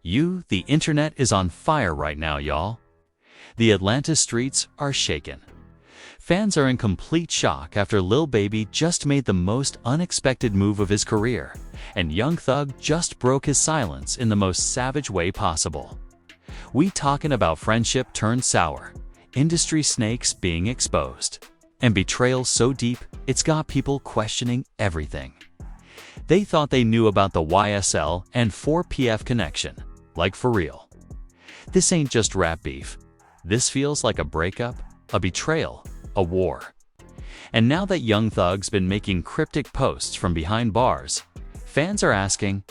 The internet is on fire right now, y'all. The Atlanta streets are shaken. Fans are in complete shock after Lil Baby just made the most unexpected move of his career, and Young Thug just broke his silence in the most savage way possible. We talking about friendship turned sour, industry snakes being exposed, and betrayal so deep it's got people questioning everything. They thought they knew about the YSL and 4PF connection, like for real. This ain't just rap beef. This feels like a breakup, a betrayal, a war. And now that Young Thug's been making cryptic posts from behind bars, fans are asking,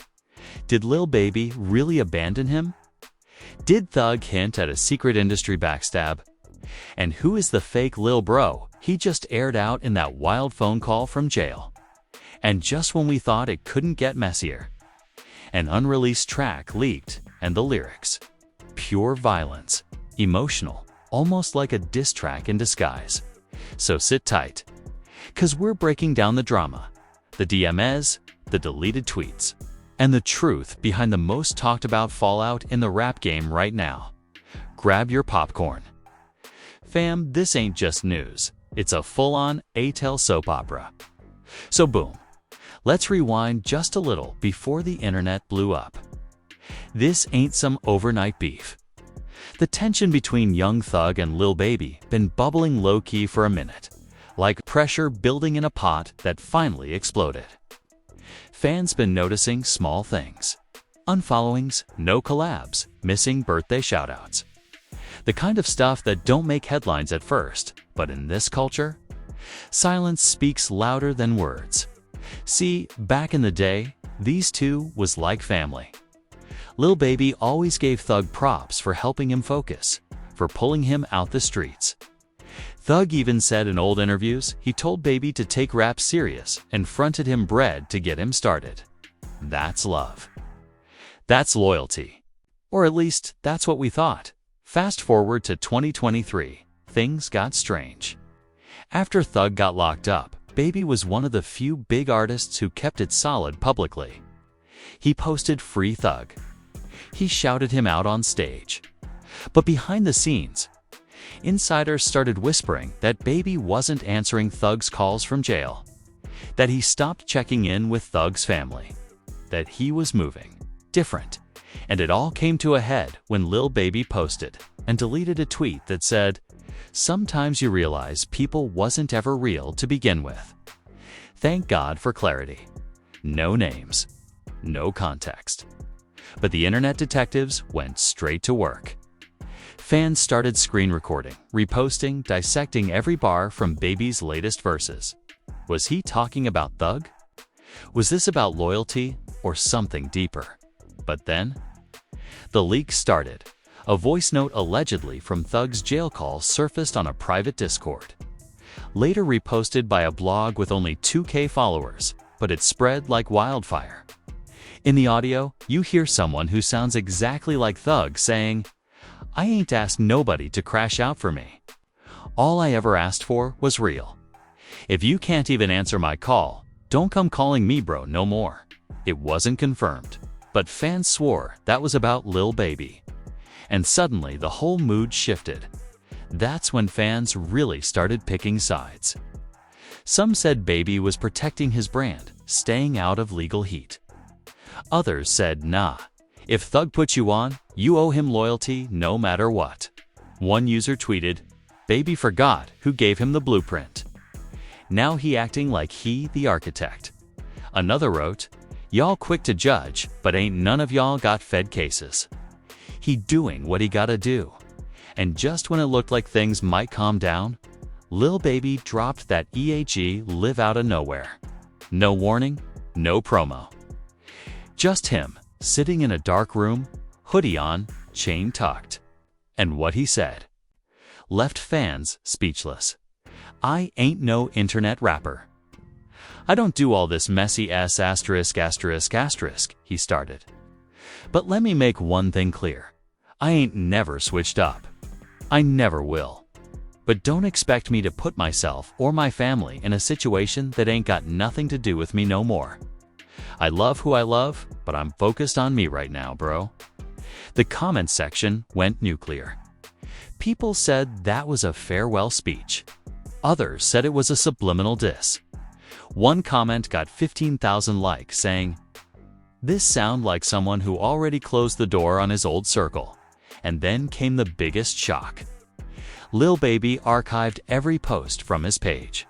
did Lil Baby really abandon him? Did Thug hint at a secret industry backstab? And who is the fake Lil Bro he just aired out in that wild phone call from jail? And just when we thought it couldn't get messier, an unreleased track leaked, and the lyrics, pure violence, emotional, almost like a diss track in disguise. So sit tight, 'cause we're breaking down the drama, the DMs, the deleted tweets, and the truth behind the most talked about fallout in the rap game right now. Grab your popcorn. Fam, this ain't just news. It's a full-on ATEL soap opera. So boom, let's rewind just a little before the internet blew up. This ain't some overnight beef. The tension between Young Thug and Lil Baby been bubbling low-key for a minute, like pressure building in a pot that finally exploded. Fans been noticing small things. Unfollowings, no collabs, missing birthday shoutouts. The kind of stuff that don't make headlines at first, but in this culture, silence speaks louder than words. See, back in the day, these two was like family. Lil Baby always gave Thug props for helping him focus, for pulling him out the streets. Thug even said in old interviews he told Baby to take rap serious and fronted him bread to get him started. That's love. That's loyalty. Or at least, that's what we thought. Fast forward to 2023, things got strange. After Thug got locked up, Baby was one of the few big artists who kept it solid publicly. He posted Free Thug. He shouted him out on stage. But behind the scenes, insiders started whispering that Baby wasn't answering Thug's calls from jail, that he stopped checking in with Thug's family, that he was moving different. And it all came to a head when Lil Baby posted and deleted a tweet that said, "Sometimes you realize people wasn't ever real to begin with." Thank God for clarity. No names, no context. But the internet detectives went straight to work. Fans started screen recording, reposting, dissecting every bar from Baby's latest verses. Was he talking about Thug? Was this about loyalty or something deeper? But then, the leak started. A voice note allegedly from Thug's jail call surfaced on a private Discord. Later reposted by a blog with only 2K followers, but it spread like wildfire. In the audio, you hear someone who sounds exactly like Thug saying, "I ain't asked nobody to crash out for me. All I ever asked for was real. If you can't even answer my call, don't come calling me bro no more." It wasn't confirmed, but fans swore that was about Lil Baby. And suddenly the whole mood shifted. That's when fans really started picking sides. Some said Baby was protecting his brand, staying out of legal heat. Others said, nah, if Thug puts you on, you owe him loyalty no matter what. One user tweeted, "Baby forgot who gave him the blueprint. Now he acting like he the architect." Another wrote, "Y'all quick to judge, but ain't none of y'all got Fed cases. He doing what he gotta do." And just when it looked like things might calm down, Lil Baby dropped that EAG live out of nowhere. No warning, no promo. Just him, sitting in a dark room, hoodie on, chain tucked. And what he said left fans speechless. "I ain't no internet rapper. I don't do all this messy s asterisk asterisk asterisk," he started. "But let me make one thing clear. I ain't never switched up. I never will. But don't expect me to put myself or my family in a situation that ain't got nothing to do with me no more. I love who I love, but I'm focused on me right now, bro. The comment section went nuclear. People said that was a farewell speech. Others said it was a subliminal diss. One comment got 15,000 likes saying, "This sound like someone who already closed the door on his old circle." And then came the biggest shock. Lil Baby archived every post from his page.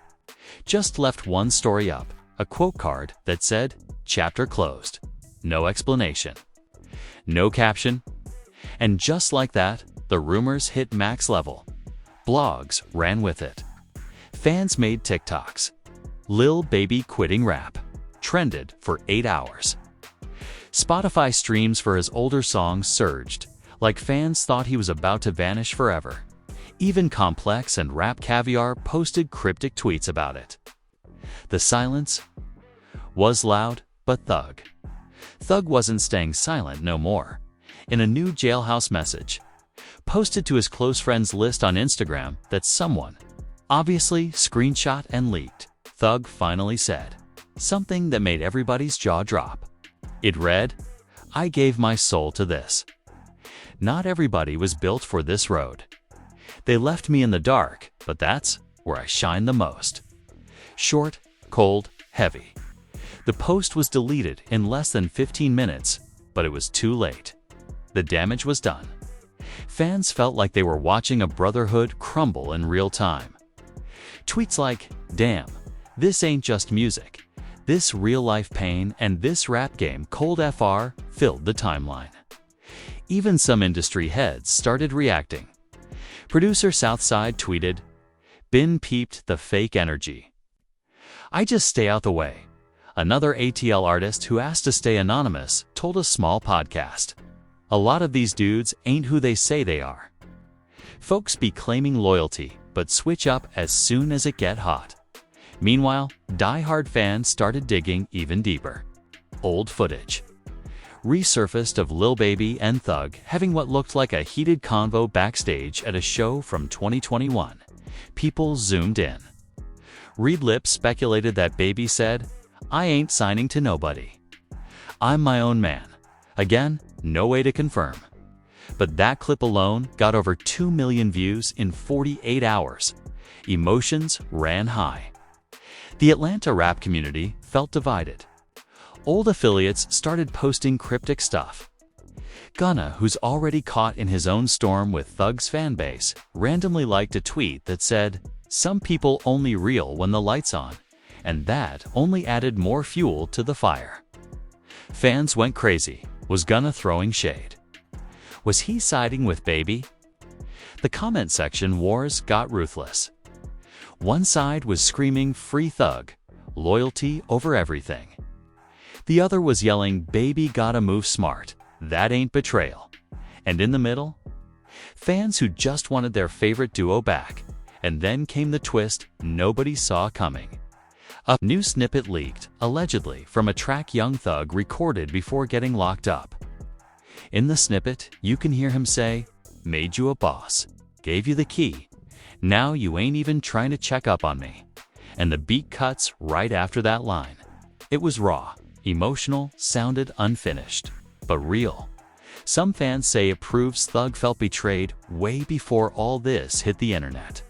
Just left one story up, a quote card that said, "Chapter closed." No explanation. No caption. And just like that, the rumors hit max level. Blogs ran with it. Fans made TikToks. Lil Baby quitting rap trended for 8 hours. Spotify streams for his older songs surged, like fans thought he was about to vanish forever. Even Complex and Rap Caviar posted cryptic tweets about it. The silence was loud, but Thug wasn't staying silent no more. In a new jailhouse message, posted to his close friends list on Instagram that someone, obviously, screenshot and leaked, Thug finally said something that made everybody's jaw drop. It read, "I gave my soul to this. Not everybody was built for this road. They left me in the dark, but that's where I shine the most." Short, cold, heavy. The post was deleted in less than 15 minutes, but it was too late. The damage was done. Fans felt like they were watching a brotherhood crumble in real time. Tweets like, "Damn, this ain't just music. This real-life pain and this rap game cold FR" filled the timeline. Even some industry heads started reacting. Producer Southside tweeted, "Been peeped the fake energy. I just stay out the way." Another ATL artist who asked to stay anonymous told a small podcast, "A lot of these dudes ain't who they say they are. Folks be claiming loyalty, but switch up as soon as it get hot." Meanwhile, die-hard fans started digging even deeper. Old footage resurfaced of Lil Baby and Thug having what looked like a heated convo backstage at a show from 2021. People zoomed in. Reed Lips speculated that Baby said, "I ain't signing to nobody. I'm my own man." Again, no way to confirm. But that clip alone got over 2 million views in 48 hours. Emotions ran high. The Atlanta rap community felt divided. Old affiliates started posting cryptic stuff. Gunna, who's already caught in his own storm with Thug's fanbase, randomly liked a tweet that said, "Some people only real when the light's on," and that only added more fuel to the fire. Fans went crazy. Was Gunna throwing shade? Was he siding with Baby? The comment section wars got ruthless. One side was screaming "Free Thug," loyalty over everything. The other was yelling, "Baby gotta move smart, that ain't betrayal." And in the middle, fans who just wanted their favorite duo back. And then came the twist nobody saw coming. A new snippet leaked, allegedly from a track Young Thug recorded before getting locked up. In the snippet, you can hear him say, "Made you a boss, gave you the key. Now you ain't even trying to check up on me." And the beat cuts right after that line. It was raw, emotional, sounded unfinished, but real. Some fans say it proves Thug felt betrayed way before all this hit the internet.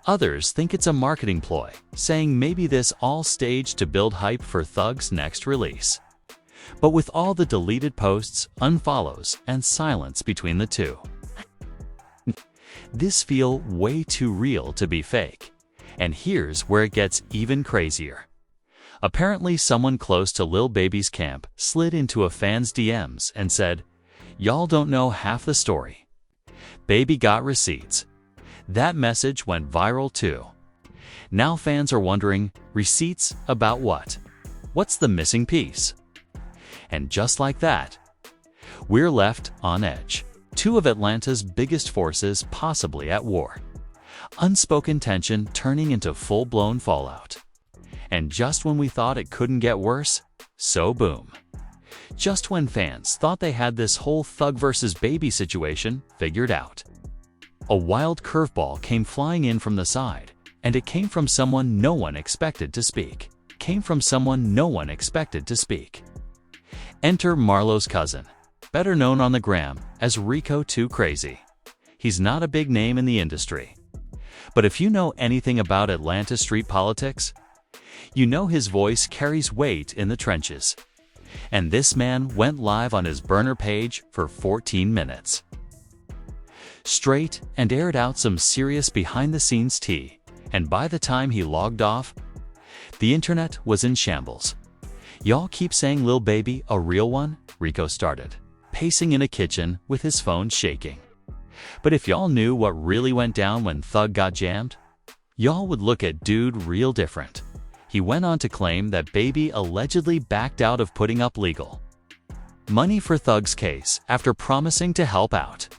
Others think it's a marketing ploy, saying maybe this all staged to build hype for Thug's next release. But with all the deleted posts, unfollows, and silence between the two, this feel way too real to be fake. And here's where it gets even crazier. Apparently someone close to Lil Baby's camp slid into a fan's DMs and said, "Y'all don't know half the story. Baby got receipts." That message went viral too. Now fans are wondering, receipts about what? What's the missing piece? And just like that, we're left on edge. Two of Atlanta's biggest forces possibly at war. Unspoken tension turning into full-blown fallout. And just when we thought it couldn't get worse, so boom. Just when fans thought they had this whole Thug versus Baby situation figured out, a wild curveball came flying in from the side, and it came from someone no one expected to speak. Enter Marlo's cousin, better known on the gram as Rico 2 Crazy. He's not a big name in the industry. But if you know anything about Atlanta street politics, you know his voice carries weight in the trenches. And this man went live on his burner page for 14 minutes. Straight and aired out some serious behind-the-scenes tea, and by the time he logged off, the internet was in shambles. "Y'all keep saying Lil Baby a real one?" Rico started, pacing in a kitchen with his phone shaking. "But if y'all knew what really went down when Thug got jammed, y'all would look at dude real different." He went on to claim that Baby allegedly backed out of putting up legal money for Thug's case after promising to help out.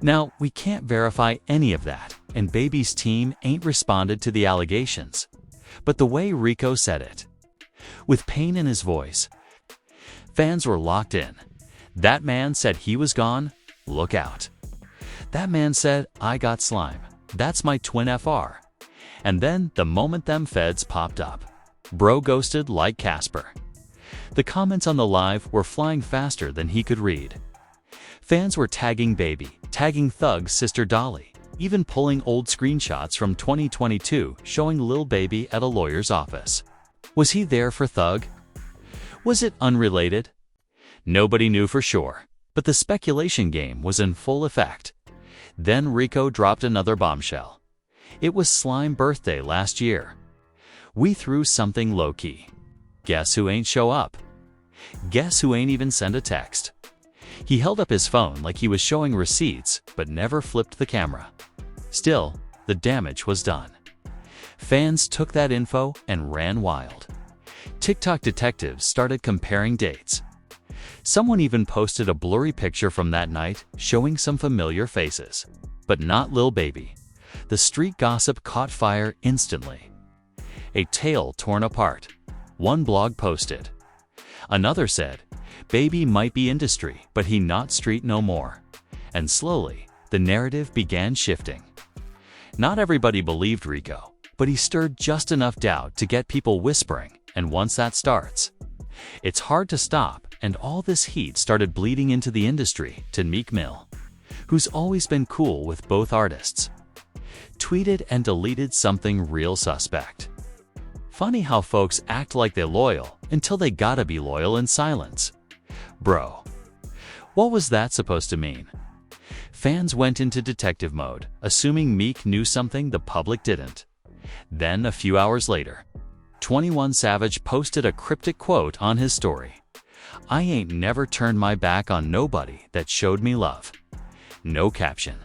Now, we can't verify any of that, and Baby's team ain't responded to the allegations. But the way Rico said it, with pain in his voice, fans were locked in. "That man said he was gone. Look out. That man said I got slime. That's my twin FR. And then the moment them feds popped up, bro ghosted like Casper." The comments on the live were flying faster than he could read. Fans were tagging Baby, tagging Thug's sister Dolly, even pulling old screenshots from 2022 showing Lil Baby at a lawyer's office. Was he there for Thug? Was it unrelated? Nobody knew for sure, but the speculation game was in full effect. Then Rico dropped another bombshell. It was Slime birthday last year. "We threw something low-key. Guess who ain't show up? Guess who ain't even send a text?" He held up his phone like he was showing receipts, but never flipped the camera. Still, the damage was done. Fans took that info and ran wild. TikTok detectives started comparing dates. Someone even posted a blurry picture from that night showing some familiar faces. But not Lil Baby. The street gossip caught fire instantly. A tale torn apart. One blog posted. Another said, "Baby might be industry, but he not street no more." And slowly, the narrative began shifting. Not everybody believed Rico, but he stirred just enough doubt to get people whispering, and once that starts, it's hard to stop, and all this heat started bleeding into the industry to Meek Mill, who's always been cool with both artists. Tweeted and deleted something real suspect. Funny how folks act like they're loyal until they gotta be loyal in silence. Bro, what was that supposed to mean? Fans went into detective mode, assuming Meek knew something the public didn't. Then, a few hours later, 21 Savage posted a cryptic quote on his story. "I ain't never turned my back on nobody that showed me love." No caption.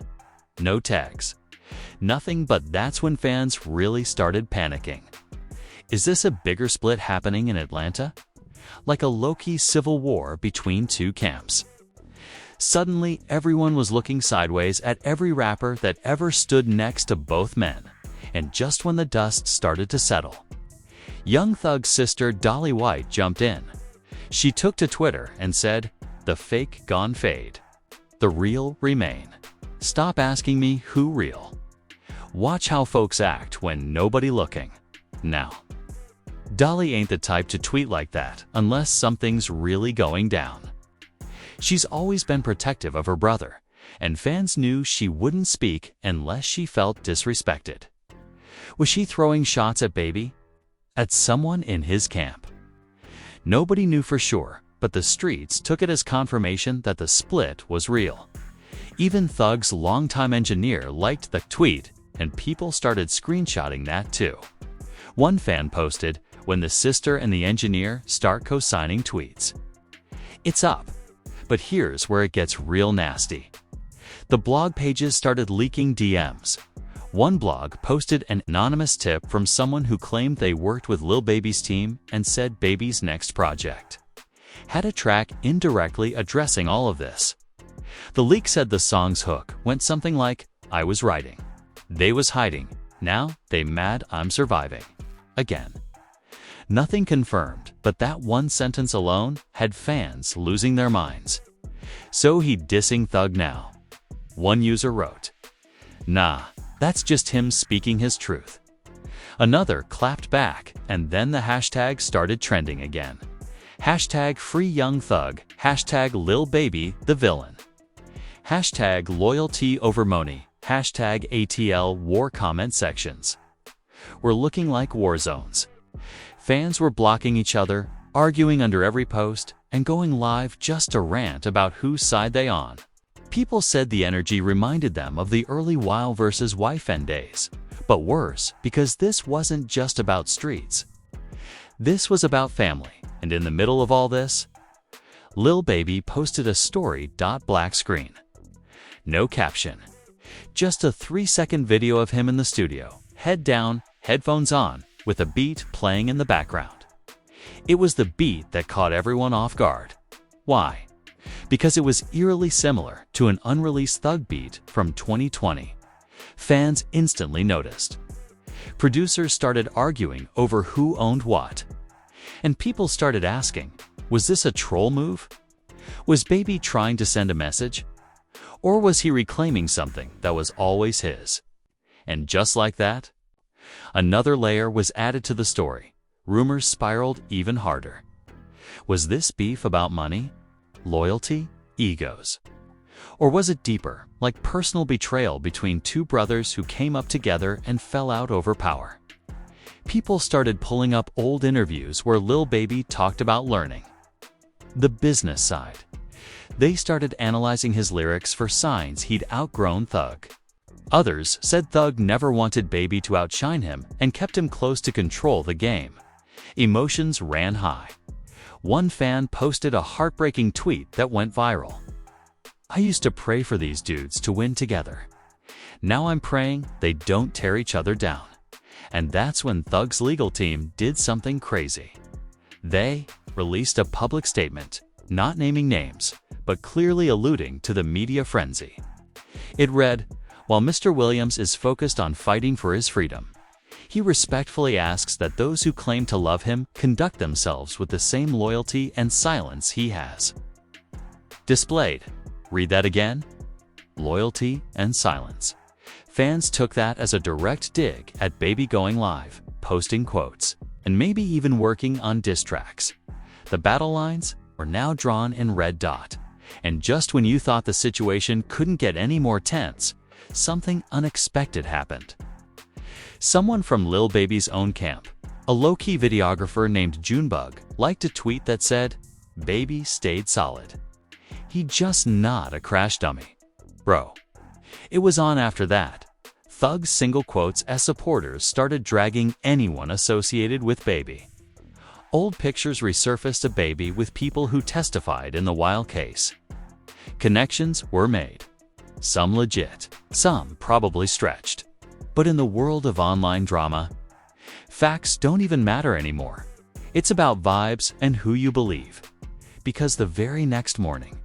No tags. Nothing, but that's when fans really started panicking. Is this a bigger split happening in Atlanta? Like a low-key civil war between two camps. Suddenly, everyone was looking sideways at every rapper that ever stood next to both men. And just when the dust started to settle, Young Thug's sister Dolly White jumped in. She took to Twitter and said, "The fake gone fade. The real remain. Stop asking me who real. Watch how folks act when nobody looking." Now, Dolly ain't the type to tweet like that unless something's really going down. She's always been protective of her brother, and fans knew she wouldn't speak unless she felt disrespected. Was she throwing shots at Baby? At someone in his camp? Nobody knew for sure, but the streets took it as confirmation that the split was real. Even Thug's longtime engineer liked the tweet, and people started screenshotting that too. One fan posted, "When the sister and the engineer start co-signing tweets, it's up." But here's where it gets real nasty. The blog pages started leaking DMs. One blog posted an anonymous tip from someone who claimed they worked with Lil Baby's team and said Baby's next project had a track indirectly addressing all of this. The leak said the song's hook went something like, "I was writing. They was hiding. Now they mad I'm surviving. Again." Nothing confirmed, but that one sentence alone had fans losing their minds. "So he dissing Thug now?" One user wrote. "Nah, that's just him speaking his truth." Another clapped back, and then the hashtag started trending again. Hashtag Free Young Thug, hashtag Lil Baby the villain. Hashtag Loyalty over Money, hashtag ATL War comment sections. Were looking like war zones. Fans were blocking each other, arguing under every post, and going live just to rant about whose side they on. People said the energy reminded them of the early Wild vs. YFN days, but worse because this wasn't just about streets. This was about family, and in the middle of all this, Lil Baby posted a story. Black screen. No caption. Just a 3-second video of him in the studio, head down, headphones on, with a beat playing in the background. It was the beat that caught everyone off guard. Why? Because it was eerily similar to an unreleased Thug beat from 2020. Fans instantly noticed. Producers started arguing over who owned what. And people started asking, was this a troll move? Was Baby trying to send a message? Or was he reclaiming something that was always his? And just like that, another layer was added to the story. Rumors spiraled even harder. Was this beef about money, loyalty, egos? Or was it deeper, like personal betrayal between two brothers who came up together and fell out over power? People started pulling up old interviews where Lil Baby talked about learning the business side. They started analyzing his lyrics for signs he'd outgrown Thug. Others said Thug never wanted Baby to outshine him and kept him close to control the game. Emotions ran high. One fan posted a heartbreaking tweet that went viral. I used to pray for these dudes to win together. Now I'm praying they don't tear each other down. And that's when Thug's legal team did something crazy. They released a public statement, not naming names, but clearly alluding to the media frenzy. It read, "While Mr. Williams is focused on fighting for his freedom, he respectfully asks that those who claim to love him conduct themselves with the same loyalty and silence he has." Displayed. Read that again. Loyalty and silence. Fans took that as a direct dig at Baby going live, posting quotes, and maybe even working on diss tracks. The battle lines were now drawn in red dot. And just when you thought the situation couldn't get any more tense, something unexpected happened. Someone from Lil Baby's own camp, a low-key videographer named Junebug, liked a tweet that said, "Baby stayed solid. He just not a crash dummy. Bro." It was on after that. Thug's single quotes as supporters started dragging anyone associated with Baby. Old pictures resurfaced of Baby with people who testified in the Wild case. Connections were made. Some legit, some probably stretched. But in the world of online drama, facts don't even matter anymore. It's about vibes and who you believe. Because the very next morning,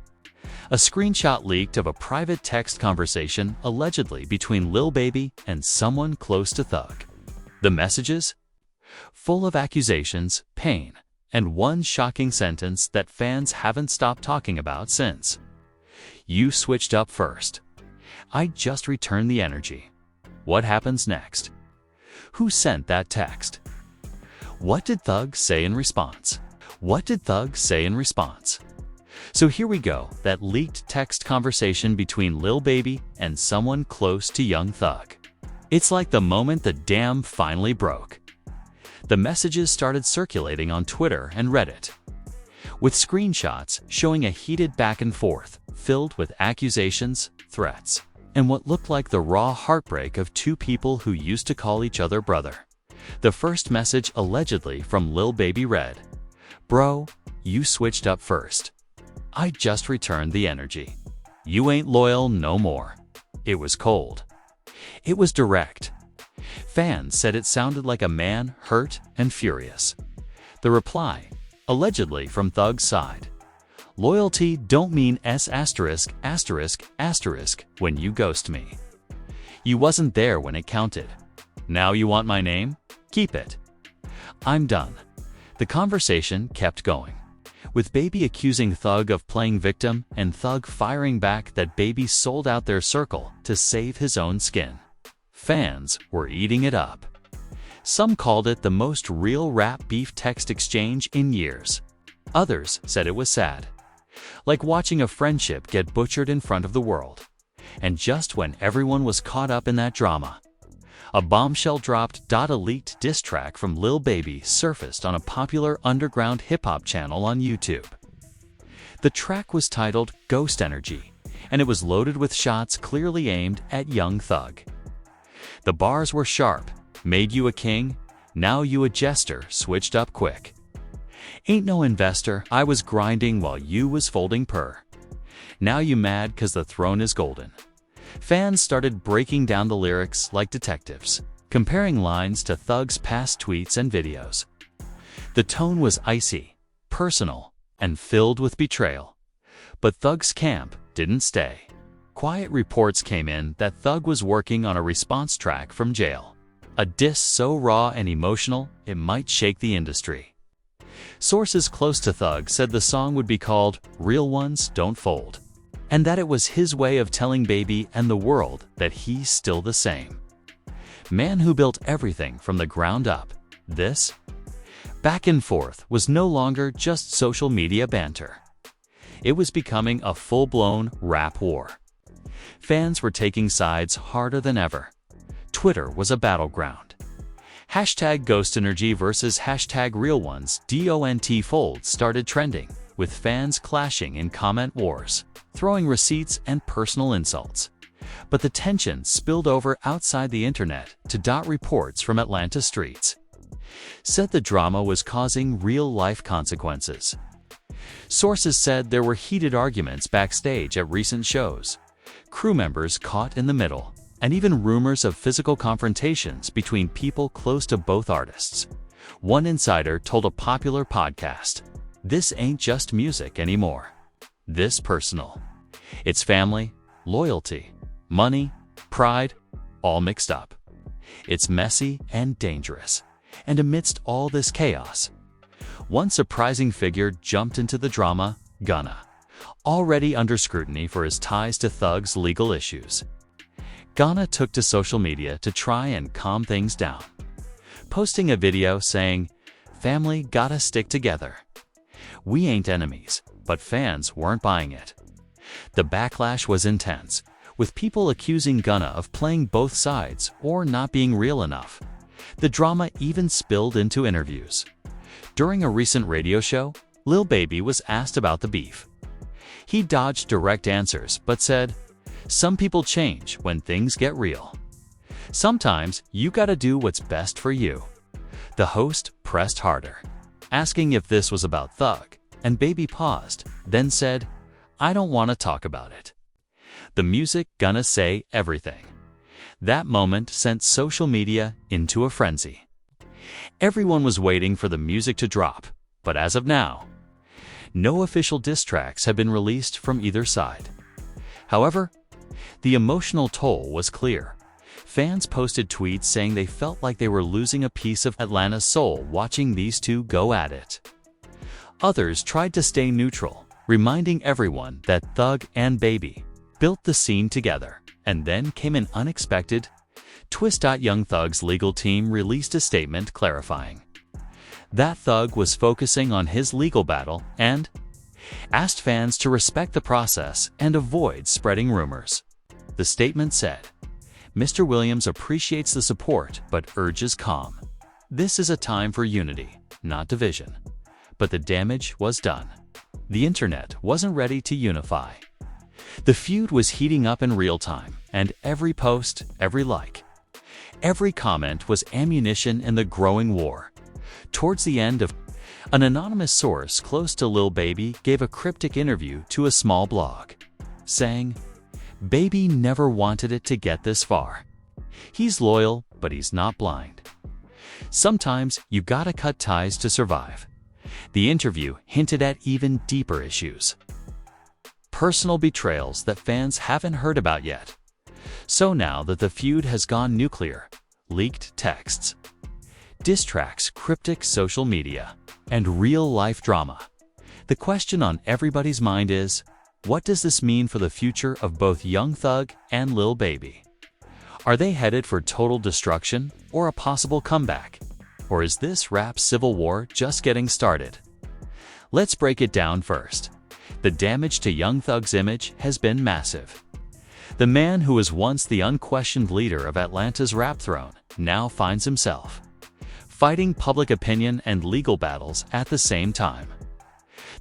a screenshot leaked of a private text conversation allegedly between Lil Baby and someone close to Thug. The messages? Full of accusations, pain, and one shocking sentence that fans haven't stopped talking about since. "You switched up first. I just returned the energy. What happens next? Who sent that text? What did Thug say in response? What did Thug say in response?" So here we go, that leaked text conversation between Lil Baby and someone close to Young Thug. It's like the moment the dam finally broke. The messages started circulating on Twitter and Reddit, with screenshots showing a heated back and forth filled with accusations, threats, and what looked like the raw heartbreak of two people who used to call each other brother. The first message allegedly from Lil Baby read, "Bro, you switched up first. I just returned the energy. You ain't loyal no more." It was cold. It was direct. Fans said it sounded like a man hurt and furious. The reply, allegedly from Thug's side, "Loyalty don't mean S***** when you ghost me. You wasn't there when it counted. Now you want my name? Keep it. I'm done." The conversation kept going, with Baby accusing Thug of playing victim and Thug firing back that Baby sold out their circle to save his own skin. Fans were eating it up. Some called it the most real rap beef text exchange in years. Others said it was sad, like watching a friendship get butchered in front of the world. And just when everyone was caught up in that drama, a bombshell dropped. A leaked diss track from Lil Baby surfaced on a popular underground hip-hop channel on YouTube. The track was titled Ghost Energy, and it was loaded with shots clearly aimed at Young Thug. The bars were sharp: "Made you a king, now you a jester, switched up quick. Ain't no investor, I was grinding while you was folding purr. Now you mad 'cause the throne is golden." Fans started breaking down the lyrics like detectives, comparing lines to Thug's past tweets and videos. The tone was icy, personal, and filled with betrayal. But Thug's camp didn't stay. Quiet reports came in that Thug was working on a response track from jail, a diss so raw and emotional it might shake the industry. Sources close to Thug said the song would be called Real Ones Don't Fold, and that it was his way of telling Baby and the world that he's still the same man who built everything from the ground up. This back and forth was no longer just social media banter. It was becoming a full-blown rap war. Fans were taking sides harder than ever. Twitter was a battleground. Hashtag Ghost Energy versus hashtag Real Ones DONT Fold started trending, with fans clashing in comment wars, throwing receipts and personal insults. But the tension spilled over outside the internet to reports from Atlanta streets said the drama was causing real-life consequences. Sources said there were heated arguments backstage at recent shows, crew members caught in the middle, and even rumors of physical confrontations between people close to both artists. One insider told a popular podcast, "This ain't just music anymore. This personal. It's family, loyalty, money, pride, all mixed up. It's messy and dangerous." And amidst all this chaos, one surprising figure jumped into the drama: Gunna, already under scrutiny for his ties to Thug's legal issues. Gunna took to social media to try and calm things down, posting a video saying, "Family gotta stick together. We ain't enemies," but fans weren't buying it. The backlash was intense, with people accusing Gunna of playing both sides or not being real enough. The drama even spilled into interviews. During a recent radio show, Lil Baby was asked about the beef. He dodged direct answers but said, "Some people change when things get real. Sometimes you gotta do what's best for you." The host pressed harder, asking if this was about Thug, and Baby paused, then said, "I don't want to talk about it. The music gonna say everything." That moment sent social media into a frenzy. Everyone was waiting for the music to drop, but as of now, no official diss tracks have been released from either side. However, the emotional toll was clear. Fans posted tweets saying they felt like they were losing a piece of Atlanta's soul watching these two go at it. Others tried to stay neutral, reminding everyone that Thug and Baby built the scene together. And then came an unexpected twist. Young Thug's legal team released a statement clarifying that Thug was focusing on his legal battle and asked fans to respect the process and avoid spreading rumors. The statement said, "Mr. Williams appreciates the support but urges calm. This is a time for unity, not division." But the damage was done. The internet wasn't ready to unify. The feud was heating up in real time, and every post, every like, every comment was ammunition in the growing war. Towards the end of an anonymous source close to Lil Baby gave a cryptic interview to a small blog, saying, "Baby never wanted it to get this far. He's loyal, but he's not blind. Sometimes you gotta cut ties to survive." The interview hinted at even deeper issues. Personal betrayals that fans haven't heard about yet. So now that the feud has gone nuclear, leaked texts, diss tracks, cryptic social media, and real-life drama, the question on everybody's mind is, what does this mean for the future of both Young Thug and Lil Baby? Are they headed for total destruction or a possible comeback? Or is this rap civil war just getting started? Let's break it down first. The damage to Young Thug's image has been massive. The man who was once the unquestioned leader of Atlanta's rap throne now finds himself fighting public opinion and legal battles at the same time.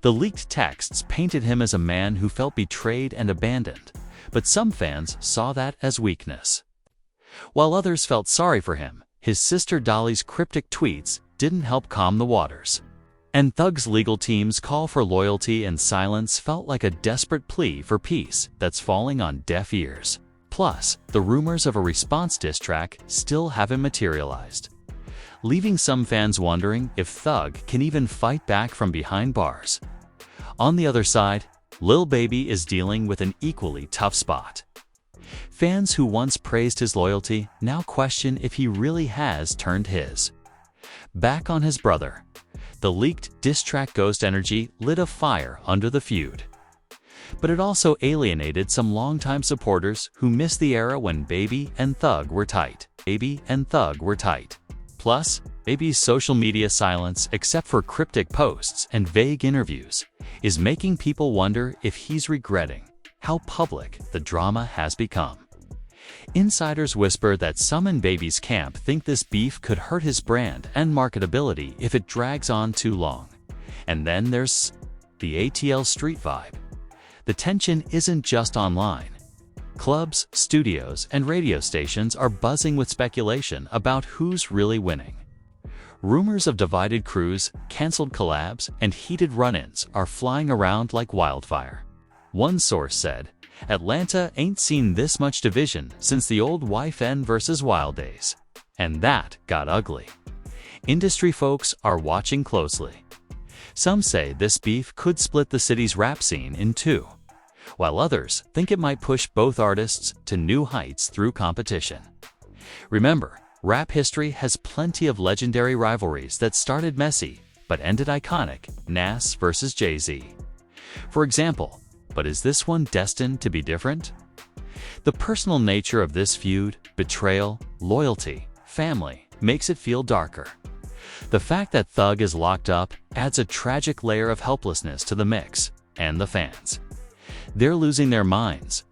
The leaked texts painted him as a man who felt betrayed and abandoned, but some fans saw that as weakness. While others felt sorry for him, his sister Dolly's cryptic tweets didn't help calm the waters. And Thug's legal team's call for loyalty and silence felt like a desperate plea for peace that's falling on deaf ears. Plus, the rumors of a response diss track still haven't materialized, leaving some fans wondering if Thug can even fight back from behind bars. On the other side, Lil Baby is dealing with an equally tough spot. Fans who once praised his loyalty now question if he really has turned his back on his brother. The leaked diss track Ghost Energy lit a fire under the feud. But it also alienated some longtime supporters who missed the era when Baby and Thug were tight. Plus, Baby's social media silence, except for cryptic posts and vague interviews, is making people wonder if he's regretting how public the drama has become. Insiders whisper that some in Baby's camp think this beef could hurt his brand and marketability if it drags on too long. And then there's the ATL street vibe. The tension isn't just online. Clubs, studios, and radio stations are buzzing with speculation about who's really winning. Rumors of divided crews, canceled collabs, and heated run-ins are flying around like wildfire. One source said, "Atlanta ain't seen this much division since the old YFN vs. Wild days." And that got ugly. Industry folks are watching closely. Some say this beef could split the city's rap scene in two, while others think it might push both artists to new heights through competition. Remember, rap history has plenty of legendary rivalries that started messy but ended iconic. Nas vs. Jay-Z, for example. But is this one destined to be different? The personal nature of this feud, betrayal, loyalty, family, makes it feel darker. The fact that Thug is locked up adds a tragic layer of helplessness to the mix, and the fans. They're losing their minds.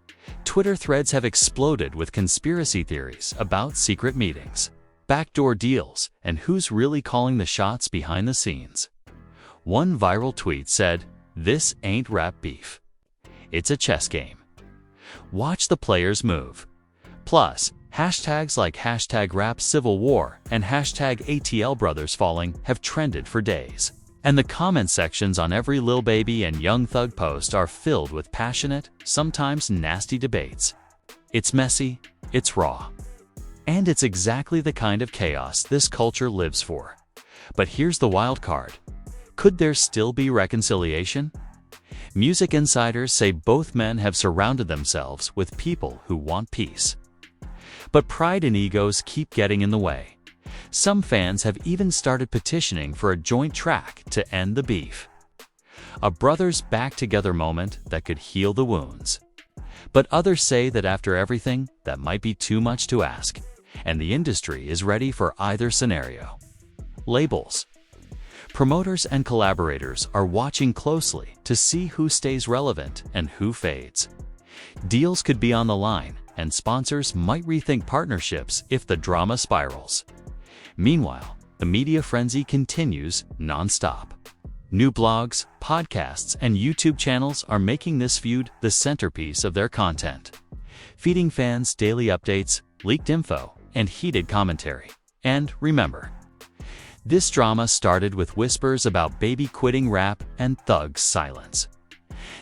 Twitter threads have exploded with conspiracy theories about secret meetings, backdoor deals, and who's really calling the shots behind the scenes. One viral tweet said, "This ain't rap beef. It's a chess game. Watch the players move." Plus, hashtags like #RapCivilWar and #ATLBrothersFalling have trended for days. And the comment sections on every Lil Baby and Young Thug post are filled with passionate, sometimes nasty debates. It's messy, it's raw, and it's exactly the kind of chaos this culture lives for. But here's the wild card. Could there still be reconciliation? Music insiders say both men have surrounded themselves with people who want peace. But pride and egos keep getting in the way. Some fans have even started petitioning for a joint track to end the beef. A brothers back together moment that could heal the wounds. But others say that after everything, that might be too much to ask, and the industry is ready for either scenario. Labels. Promoters and collaborators are watching closely to see who stays relevant and who fades. Deals could be on the line, and sponsors might rethink partnerships if the drama spirals. Meanwhile, the media frenzy continues non-stop. New blogs, podcasts, and YouTube channels are making this feud the centerpiece of their content, feeding fans daily updates, leaked info, and heated commentary. And remember, this drama started with whispers about Baby quitting rap and Thug's silence.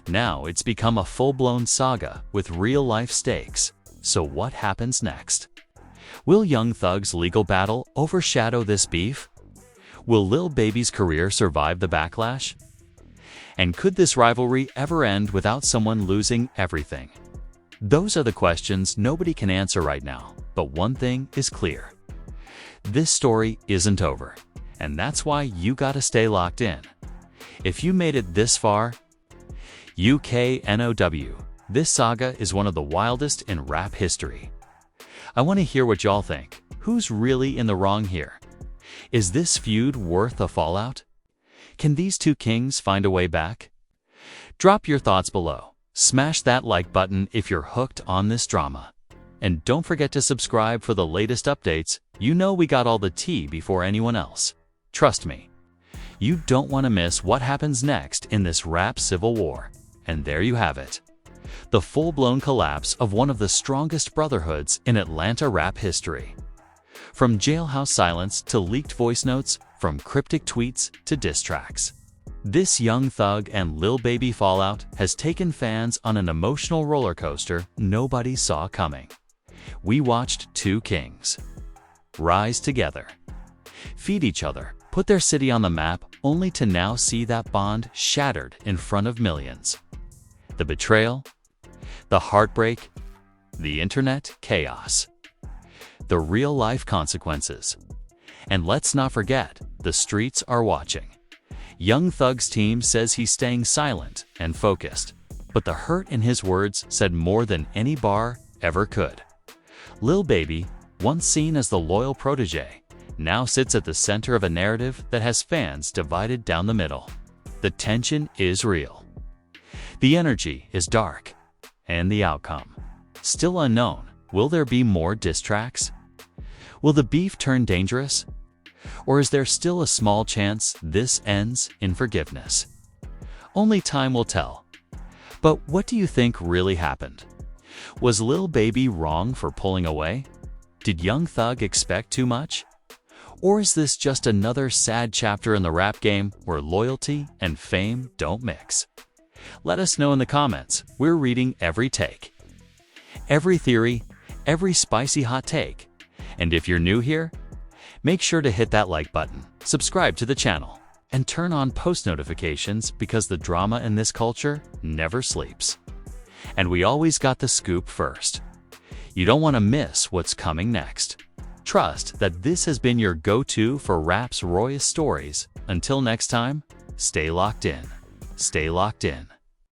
Now it's become a full-blown saga with real-life stakes. So what happens next? Will Young Thug's legal battle overshadow this beef? Will Lil Baby's career survive the backlash? And could this rivalry ever end without someone losing everything? Those are the questions nobody can answer right now, but one thing is clear. This story isn't over, and that's why you gotta stay locked in. If you made it this far, UKNOW, this saga is one of the wildest in rap history. I want to hear what y'all think. Who's really in the wrong here? Is this feud worth a fallout? Can these two kings find a way back? Drop your thoughts below. Smash that like button if you're hooked on this drama. And don't forget to subscribe for the latest updates. You know we got all the tea before anyone else. Trust me. You don't want to miss what happens next in this rap civil war. And there you have it. The full-blown collapse of one of the strongest brotherhoods in Atlanta rap history. From jailhouse silence to leaked voice notes, from cryptic tweets to diss tracks. This Young Thug and Lil Baby fallout has taken fans on an emotional roller coaster nobody saw coming. We watched two kings rise together, feed each other, put their city on the map, only to now see that bond shattered in front of millions. The betrayal, the heartbreak, the internet chaos, the real-life consequences. And let's not forget, the streets are watching. Young Thug's team says he's staying silent and focused, but the hurt in his words said more than any bar ever could. Lil Baby, once seen as the loyal protege, now sits at the center of a narrative that has fans divided down the middle. The tension is real. The energy is dark. And the outcome? Still unknown. Will there be more diss tracks? Will the beef turn dangerous? Or is there still a small chance this ends in forgiveness? Only time will tell. But what do you think really happened? Was Lil Baby wrong for pulling away? Did Young Thug expect too much? Or is this just another sad chapter in the rap game where loyalty and fame don't mix? Let us know in the comments. We're reading every take, every theory, every spicy hot take. And if you're new here, make sure to hit that like button, subscribe to the channel, and turn on post notifications because the drama in this culture never sleeps. And we always got the scoop first. You don't want to miss what's coming next. Trust that this has been your go-to for rap's rawest stories. Until next time, stay locked in. Stay locked in.